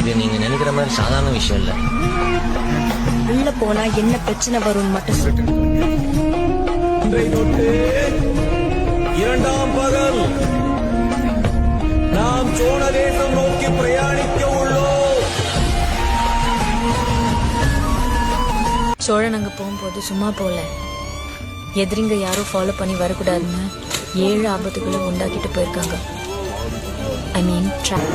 இது நீங்க நினைக்கிற மாதிரி சாதாரண விஷயம் இல்ல. உள்ள போனா என்ன பிரச்சனை வரும்னு மட்டும் சொல்லு. இரண்டாம் பகல் நாம் சோழ தேசம் நோக்கி பிரயாணிக்க உள்ளோம். சோழன் அங்க போகும்போது சும்மா போல, எதிரிங்க யாரும் ஃபாலோ பண்ணி வரக்கூடாதுன்னு 7 ஆபத்துகளை உண்டாக்கிட்டு போயிருக்காங்க. ஐ மீன் ட்ராப்.